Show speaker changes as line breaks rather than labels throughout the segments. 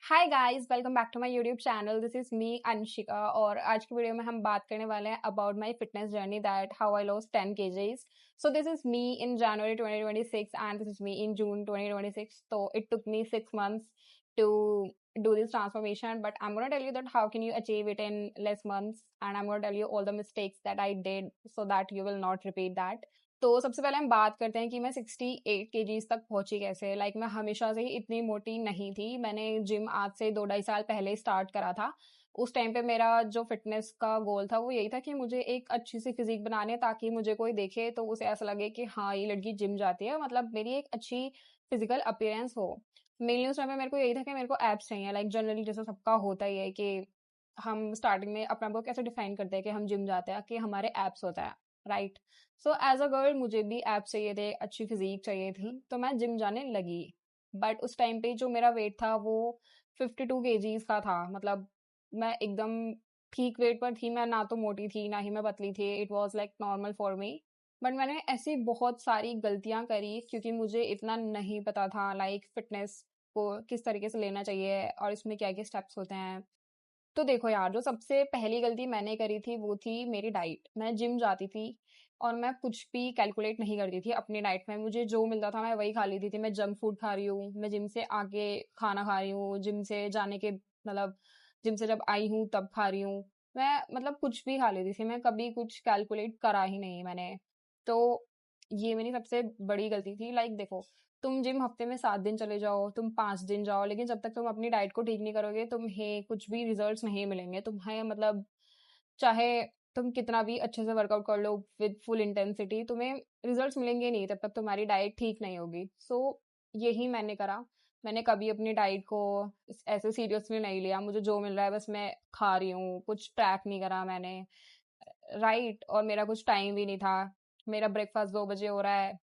Hi guys, welcome back to my YouTube channel. This is me Anshika और आज की video में हम बात करने वाले हैं about my fitness journey that how I lost 10 kgs। So this is me in January 2026 and this is me in June 2026। तो it took me 6 months to do this transformation, but I'm going to tell you that how can you achieve it in less months, and I'm going to tell you all the mistakes that I did so that you will not repeat that। तो सबसे पहले हम बात करते हैं कि मैं 68 KGs तक पहुंची कैसे। मैं हमेशा से ही इतनी मोटी नहीं थी। मैंने जिम आज से 2 ढाई साल पहले स्टार्ट करा था। उस टाइम पे मेरा जो फिटनेस का गोल था वो यही था कि मुझे एक अच्छी सी फिजिक बनानी है, ताकि मुझे कोई देखे तो उसे ऐसा लगे कि हाँ, ये लड़की जिम जाती है, मतलब मेरी एक अच्छी फिजिकल अपीयरेंस हो। मेनली उस टाइम पे मेरे को यही था कि मेरे को एब्स चाहिए। जनरली जैसा सबका होता ही है कि हम स्टार्टिंग में अपने आप को कैसे डिफाइन करते हैं कि हम जिम जाते हैं, कि हमारे एब्स होता है, right. So as a girl मुझे भी एब्स चाहिए थे, अच्छी फिजिक चाहिए थी, तो मैं जिम जाने लगी। बट उस टाइम पे जो मेरा वेट था वो 52 kgs का था। मैं एकदम ठीक वेट पर थी। मैं ना तो मोटी थी ना ही मैं पतली थी। It was like normal for me. But मैंने ऐसी बहुत सारी गलतियां करी क्योंकि मुझे इतना नहीं पता था फिटनेस को किस तरीके से लेना चाहिए और इसमें क्या क्या स्टेप्स होते हैं। तो देखो यार, जो सबसे पहली गलती मैंने करी थी वो थी मेरी डाइट। मैं जिम जाती थी और मैं कुछ भी कैलकुलेट नहीं करती थी अपनी डाइट में। मुझे जो मिलता था मैं वही खा लेती थी। मैं जंक फूड खा रही हूँ, मैं जिम से आके खाना खा रही हूँ, जिम से जाने के जिम से जब आई हूँ तब खा रही हूँ। मैं कुछ भी खा लेती थी। मैं कभी कुछ कैलकुलेट करा ही नहीं मैंने। तो ये मेरी सबसे बड़ी गलती थी। देखो, तुम जिम हफ्ते में 7 दिन चले जाओ, तुम 5 दिन जाओ, लेकिन जब तक तुम अपनी डाइट को ठीक नहीं करोगे तुम्हें कुछ भी रिजल्ट्स नहीं मिलेंगे। तुम्हें चाहे तुम कितना भी अच्छे से वर्कआउट कर लो विद फुल इंटेंसिटी, तुम्हें रिजल्ट्स मिलेंगे नहीं तब तक तुम्हारी डाइट ठीक नहीं होगी। सो यही मैंने करा। मैंने कभी अपनी डाइट को ऐसे सीरियसली नहीं लिया। मुझे जो मिल रहा है बस मैं खा रही हूँ, कुछ ट्रैक नहीं करा मैंने, राइट। और मेरा कुछ टाइम भी नहीं था। मेरा ब्रेकफास्ट 2 बजे हो रहा है,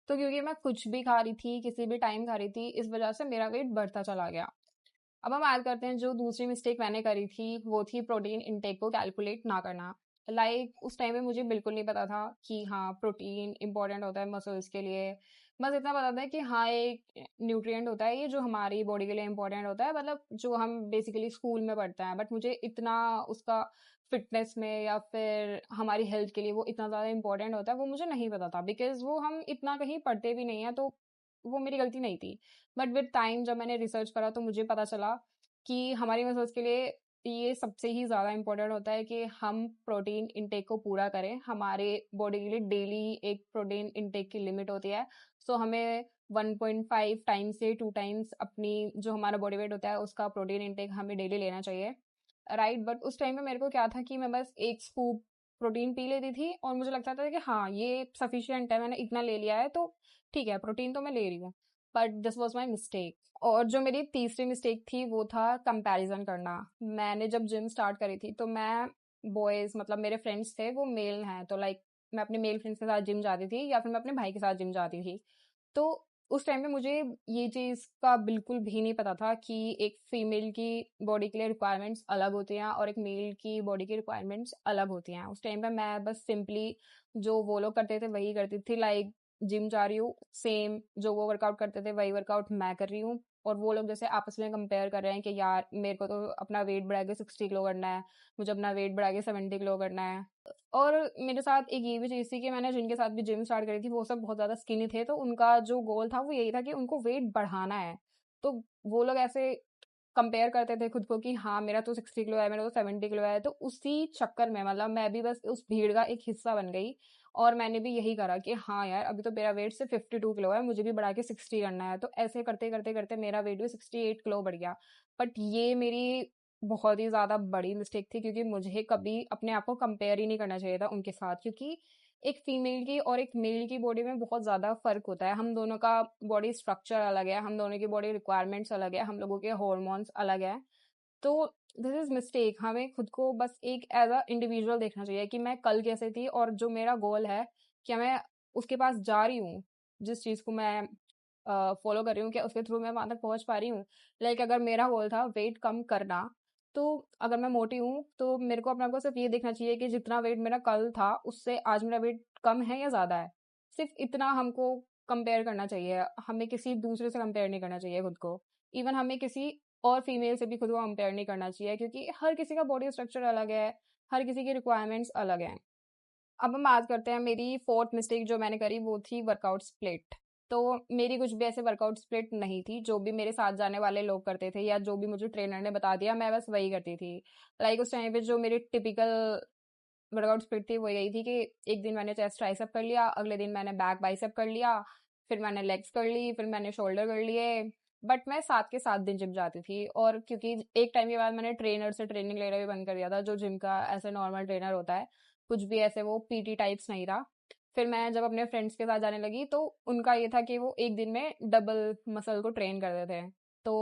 तो क्योंकि मैं कुछ भी खा रही थी, किसी भी टाइम खा रही थी, इस वजह से मेरा वेट बढ़ता चला गया। अब हम बात करते हैं, जो दूसरी मिस्टेक मैंने करी थी वो थी प्रोटीन इनटेक को कैलकुलेट ना करना। उस टाइम पे मुझे बिल्कुल नहीं पता था कि हाँ, प्रोटीन इंपॉर्टेंट होता है मसल्स के लिए। बस इतना पता था कि हाँ, एक न्यूट्रिएंट होता है ये जो हमारी बॉडी के लिए इंपॉर्टेंट होता है, जो हम बेसिकली स्कूल में पढ़ते हैं। बट मुझे इतना उसका फिटनेस में या फिर हमारी हेल्थ के लिए वो इतना ज़्यादा इंपॉर्टेंट होता है वो मुझे नहीं पता था, बिकॉज वो हम इतना कहीं पढ़ते भी नहीं है। तो वो मेरी गलती नहीं थी। बट विद टाइम जब मैंने रिसर्च करा तो मुझे पता चला कि हमारी मसल्स के लिए ये सबसे ही ज़्यादा इंपॉर्टेंट होता है कि हम प्रोटीन इंटेक को पूरा करें। हमारे बॉडी के लिए डेली एक प्रोटीन इंटेक की लिमिट होती है। सो हमें 1.5 टाइम्स से 2 टाइम्स अपनी जो हमारा बॉडी वेट होता है उसका प्रोटीन इंटेक हमें डेली लेना चाहिए, राइट। बट उस टाइम पे मेरे को क्या था कि मैं बस एक स्कूप प्रोटीन पी लेती थी और मुझे लगता था कि हाँ, ये सफिशियंट है, मैंने इतना ले लिया है तो ठीक है, प्रोटीन तो मैं ले रही हूँ। But this was my mistake. और जो मेरी तीसरी मिस्टेक थी वो था कंपैरिजन करना। मैंने जब जिम स्टार्ट करी थी तो मैं बॉयज, मेरे फ्रेंड्स थे वो मेल हैं, तो मैं अपने मेल फ्रेंड्स के साथ जिम जाती थी या फिर मैं अपने भाई के साथ जिम जाती थी। तो उस टाइम पे मुझे ये चीज़ का बिल्कुल भी नहीं पता था कि एक फीमेल की बॉडी के लिए रिक्वायरमेंट्स अलग होती हैं और एक मेल की बॉडी की रिक्वायरमेंट्स अलग होती हैं। उस टाइम पे मैं बस सिंपली जो वो लोग करते थे वही करती थी। जिम जा रही हूँ, सेम जो वो वर्कआउट करते थे वही वर्कआउट मैं कर रही हूँ। और वो लोग जैसे आपस में कंपेयर कर रहे हैं कि यार, मेरे को तो अपना वेट बढ़ा के 60 किलो करना है, मुझे अपना वेट बढ़ा के 70 किलो करना है। और मेरे साथ एक ये भी चीज़ थी कि मैंने जिनके साथ भी जिम स्टार्ट करी थी वो सब बहुत ज़्यादा स्किनी थे, तो उनका जो गोल था वो यही था कि उनको वेट बढ़ाना है। तो वो लोग ऐसे कंपेयर करते थे खुद को कि हाँ, मेरा तो 60 किलो है, मेरा तो 70 किलो है। तो उसी चक्कर में मैं भी बस उस भीड़ का एक हिस्सा बन गई और मैंने भी यही करा कि हाँ यार, अभी तो मेरा वेट सिर्फ 52 किलो है, मुझे भी बढ़ा के 60 करना है। तो ऐसे करते करते करते मेरा वेट भी 68 किलो बढ़ गया। बट ये मेरी बहुत ही ज़्यादा बड़ी मिस्टेक थी, क्योंकि मुझे कभी अपने आप को कंपेयर ही नहीं करना चाहिए था उनके साथ। क्योंकि एक फीमेल की और एक मेल की बॉडी में बहुत ज़्यादा फ़र्क होता है। हम दोनों का बॉडी स्ट्रक्चर अलग है, हम दोनों की बॉडी रिक्वायरमेंट्स अलग है, हम लोगों के हॉर्मोन्स अलग है। तो दिस इज़ मिस्टेक। हमें खुद को बस एक एज अ इंडिविजुअल देखना चाहिए कि मैं कल कैसे थी और जो मेरा गोल है, क्या मैं उसके पास जा रही हूँ, जिस चीज़ को मैं फॉलो कर रही हूँ, क्या उसके थ्रू मैं वहां तक पहुंच पा रही हूँ। अगर मेरा गोल था वेट कम करना, तो अगर मैं मोटी हूँ तो मेरे को अपने आप को सिर्फ ये देखना चाहिए कि जितना वेट मेरा कल था उससे आज मेरा वेट कम है या ज्यादा है। सिर्फ इतना हमको कंपेयर करना चाहिए। हमें किसी दूसरे से कंपेयर नहीं करना चाहिए खुद को। इवन हमें किसी और फीमेल से भी खुद को कंपेयर नहीं करना चाहिए, क्योंकि हर किसी का बॉडी स्ट्रक्चर अलग है, हर किसी की रिक्वायरमेंट्स अलग हैं। अब हम बात करते हैं, मेरी फोर्थ मिस्टेक जो मैंने करी वो थी वर्कआउट स्प्लिट। तो मेरी कुछ भी ऐसे वर्कआउट स्प्लिट नहीं थी, जो भी मेरे साथ जाने वाले लोग करते थे या जो भी मुझे ट्रेनर ने बता दिया मैं बस वही करती थी। लाइक उस टाइम पे जो मेरी टिपिकल वर्कआउट स्प्लिट थी वो यही थी कि एक दिन मैंने चेस्ट ट्राइसेप कर लिया, अगले दिन मैंने बैक बाइसेप कर लिया, फिर मैंने लेग्स कर ली, फिर मैंने शोल्डर कर लिए। बट मैं 7 के 7 दिन जिम जाती थी, और क्योंकि एक टाइम के बाद मैंने ट्रेनर से ट्रेनिंग लेना भी बंद कर दिया था, जो जिम का ऐसे नॉर्मल ट्रेनर होता है, कुछ भी ऐसे वो पीटी टाइप्स नहीं रहा। फिर मैं जब अपने फ्रेंड्स के साथ जाने लगी तो उनका ये था कि वो एक दिन में डबल मसल को ट्रेन करते थे। तो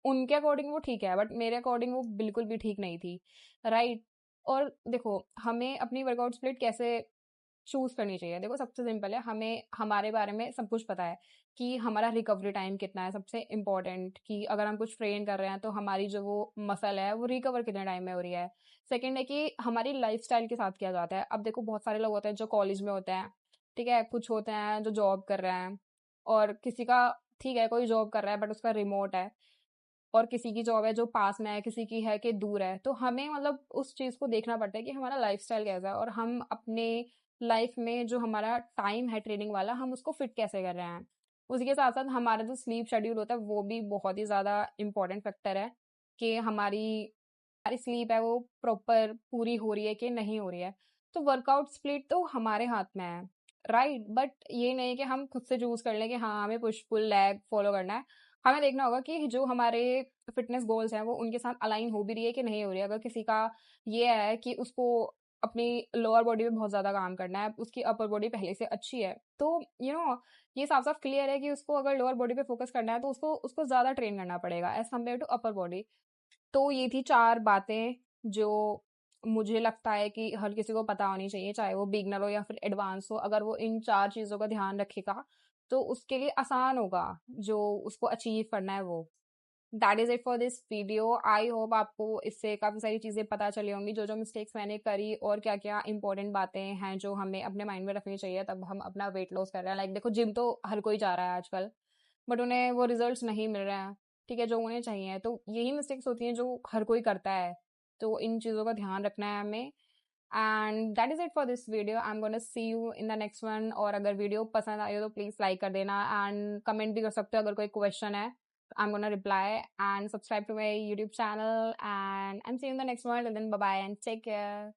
उनके अकॉर्डिंग वो ठीक है, बट मेरे अकॉर्डिंग वो बिल्कुल भी ठीक नहीं थी, राइट। और देखो, हमें अपनी वर्कआउट स्प्लिट कैसे चूज करनी चाहिए। देखो, सबसे सिंपल है, हमें हमारे बारे में सब कुछ पता है कि हमारा रिकवरी टाइम कितना है, सबसे इम्पोर्टेंट कि अगर हम कुछ ट्रेन कर रहे हैं तो हमारी जो वो मसल है वो रिकवर कितने टाइम में हो रही है। सेकंड है कि हमारी लाइफस्टाइल के साथ किया जाता है। अब देखो, बहुत सारे लोग होते हैं जो कॉलेज में होते हैं, ठीक है, कुछ होते हैं जो जॉब कर रहे हैं, और किसी का, ठीक है, कोई जॉब कर रहा है बट उसका रिमोट है, और किसी की जॉब है जो पास में है, किसी की है कि दूर है। तो हमें मतलब उस चीज़ को देखना पड़ता है कि हमारा लाइफस्टाइल कैसा है, और हम अपने लाइफ में जो हमारा टाइम है ट्रेनिंग वाला, हम उसको फिट कैसे कर रहे हैं। उसी के साथ साथ हमारा जो स्लीप शेड्यूल होता है वो भी बहुत ही ज़्यादा इंपॉर्टेंट फैक्टर है कि हमारी हमारी स्लीप है वो प्रॉपर पूरी हो रही है कि नहीं हो रही है। तो वर्कआउट स्प्लिट तो हमारे हाथ में है, राइट। बट ये नहीं कि हम खुद से चूज कर लें कि हाँ हमें पुश पुल लेग फॉलो करना है। हमें देखना होगा कि जो हमारे फिटनेस गोल्स हैं वो उनके साथ अलाइन हो भी रही है कि नहीं हो रही है। अगर किसी का ये है कि उसको अपनी लोअर बॉडी पे बहुत ज्यादा काम करना है, उसकी अपर बॉडी पहले से अच्छी है, तो ये साफ साफ क्लियर है कि उसको अगर लोअर बॉडी पे फोकस करना है तो उसको उसको ज्यादा ट्रेन करना पड़ेगा as compare to upper body. तो ये थी 4 बातें जो मुझे लगता है कि हर किसी को पता होनी चाहिए, चाहे वो बिगनर हो या फिर एडवांस हो। अगर वो इन 4 चीज़ों का ध्यान रखेगा, तो उसके लिए आसान होगा जो उसको अचीव करना है वो। That is it for this video. I hope आपको इससे काफ़ी सारी चीज़ें पता चली होंगी, जो मिस्टेक्स मैंने करी और क्या-क्या इंपॉर्टेंट बातें हैं जो हमें अपने माइंड में रखनी चाहिए तब हम अपना वेट लॉस कर रहे हैं। लाइक देखो, जिम तो हर कोई जा रहा है आजकल, बट उन्हें वो रिजल्ट्स नहीं मिल रहे हैं, ठीक है, जो उन्हें चाहिए। तो यही मिस्टेक्स होती हैं जो हर कोई करता है। तो इन चीज़ों का ध्यान रखना है हमें। And that is it for this video. I am gonna see you in the next one. और अगर वीडियो पसंद आई हो तो प्लीज लाइक कर देना, एंड कमेंट भी कर सकते हो अगर कोई क्वेश्चन है। I am gonna reply, and subscribe to my YouTube channel, and I am see you in the next one. Then bye bye and take care.